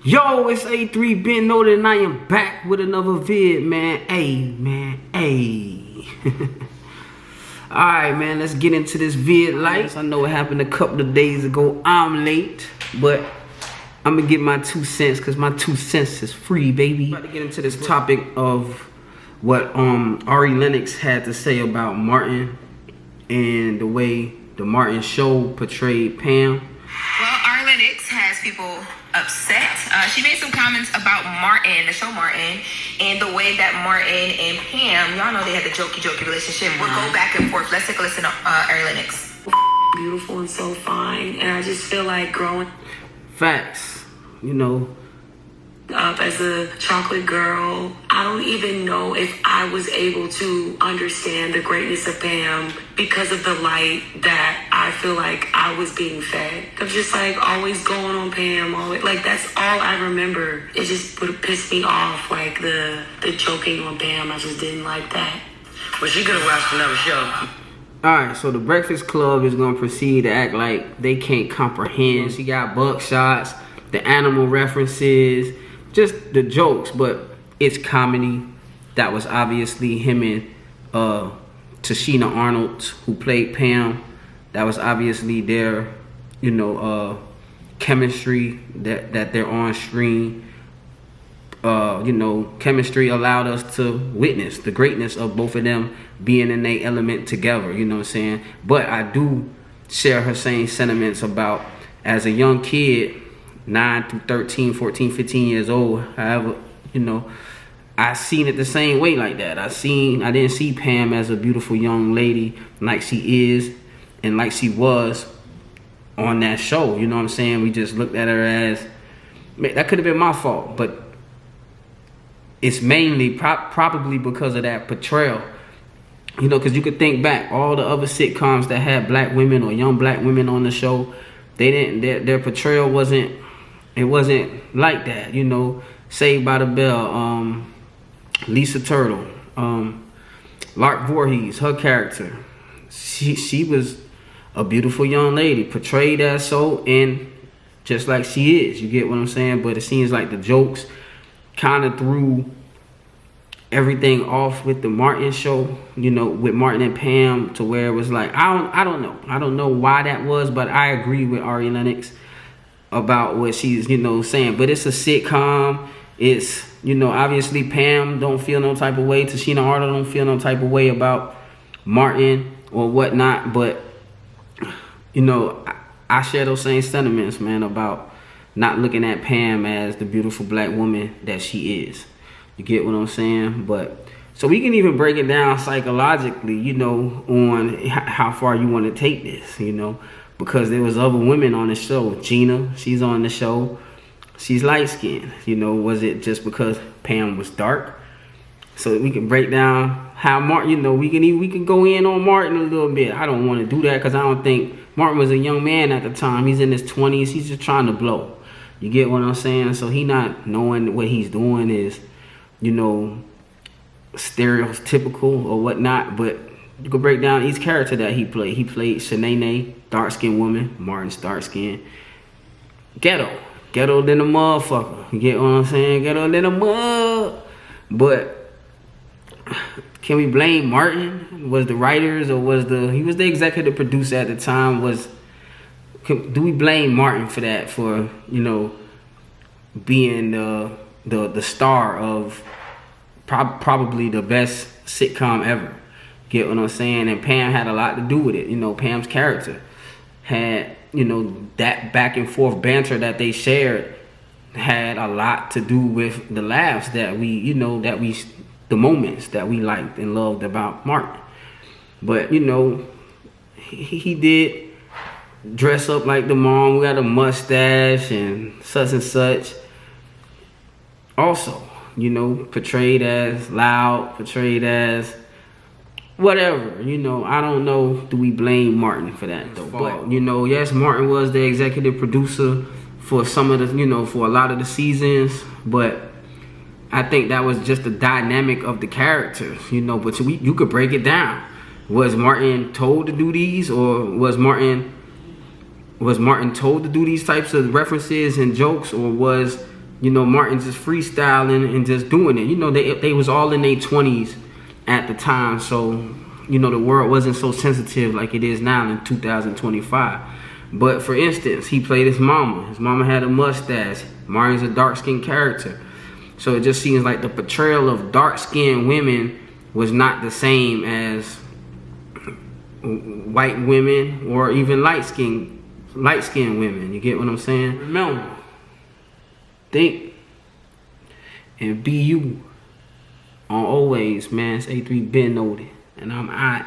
Yo, it's A3 Ben Noted, and I am back with another vid, man. Hey, man, hey. Alright, man, let's get into this vid lights. I know it happened a couple of days ago. I'm late, but I'm gonna get my 2 cents, because my 2 cents is free, baby. About to get into this topic of what Ari Lennox had to say about Martin and the way the Martin show portrayed Pam. Well, Ari Lennox has people upset. She made some comments about Martin, the show Martin, and the way that Martin and Pam, y'all know they had the jokey relationship, would go back and forth. Let's take a listen to Ari Lennox. Beautiful and so fine, and I just feel like growing Facts, you know. Up as a chocolate girl, I don't even know if I was able to understand the greatness of Pam because of the light that I feel like I was being fed. I'm just like always going on Pam, always, like that's all I remember. It just would piss me off, like the joking on Pam. I just didn't like that. Well, she could have watched another show. Alright, so the Breakfast Club is gonna proceed to act like they can't comprehend. She got buckshots, the animal references, just the jokes, but it's comedy. That was obviously him and Tashina Arnold, who played Pam. That was obviously their, you know, chemistry that they're on screen. You know, chemistry allowed us to witness the greatness of both of them being in their element together, you know what I'm saying? But I do share her same sentiments about, as a young kid, 9 through 13, 14, 15 years old, however, you know, I seen it the same way like that. I didn't see Pam as a beautiful young lady like she is and like she was on that show, you know what I'm saying? We just looked at her as, that could have been my fault, but it's mainly probably because of that portrayal. You know, because you could think back, all the other sitcoms that had black women or young black women on the show, they didn't, their portrayal wasn't like that, you know. Saved by the Bell, Lisa Turtle, Lark Voorhees, her character, she was a beautiful young lady, portrayed as so, and just like she is, you get what I'm saying? But it seems like the jokes kind of threw everything off with the Martin show, you know, with Martin and Pam, to where it was like, I don't know why that was, but I agree with Ari Lennox about what she's, you know, saying. But it's a sitcom. It's, you know, obviously Pam don't feel no type of way. Tashina Arnold don't feel no type of way about Martin or whatnot. But, you know, I share those same sentiments, man, about not looking at Pam as the beautiful black woman that she is. You get what I'm saying? But so we can even break it down psychologically, you know, on how far you want to take this, you know, because there was other women on the show. Gina, she's on the show. She's light-skinned, you know. Was it just because Pam was dark? So we can break down how Martin, you know, we can go in on Martin a little bit. I don't want to do that because I don't think Martin was a young man at the time. He's in his 20s. He's just trying to blow. You get what I'm saying? So he not knowing what he's doing is, you know, stereotypical or whatnot. But you can break down each character that he played. He played Shanae, dark-skinned woman. Martin's dark-skinned. Ghetto than a motherfucker. You get what I'm saying? Ghetto than a mud. But can we blame Martin? Was the writers, or he was the executive producer at the time? Do we blame Martin for that? For, you know, being the star of probably the best sitcom ever. Get what I'm saying? And Pam had a lot to do with it. You know, Pam's character had, you know, that back and forth banter that they shared had a lot to do with the laughs that we, you know, the moments that we liked and loved about Martin. But, you know, he did dress up like the mom. We got a mustache and such. Also, you know, portrayed as loud, portrayed as whatever, you know. I don't know, do we blame Martin for that though? But, you know, yes, Martin was the executive producer for some of the, you know, for a lot of the seasons, but I think that was just the dynamic of the characters, you know. But you could break it down. Was Martin told to do these, or was Martin told to do these types of references and jokes, or was, you know, Martin just freestyling and just doing it. You know, they was all in their 20s at the time, so you know the world wasn't so sensitive like it is now in 2025. But for instance, he played his mama. His mama had a mustache. Martin's a dark-skinned character, so it just seems like the portrayal of dark-skinned women was not the same as white women or even light-skinned women. You get what I'm saying? Remember, think and be you on always, man. It's A3 been noted, and I'm out.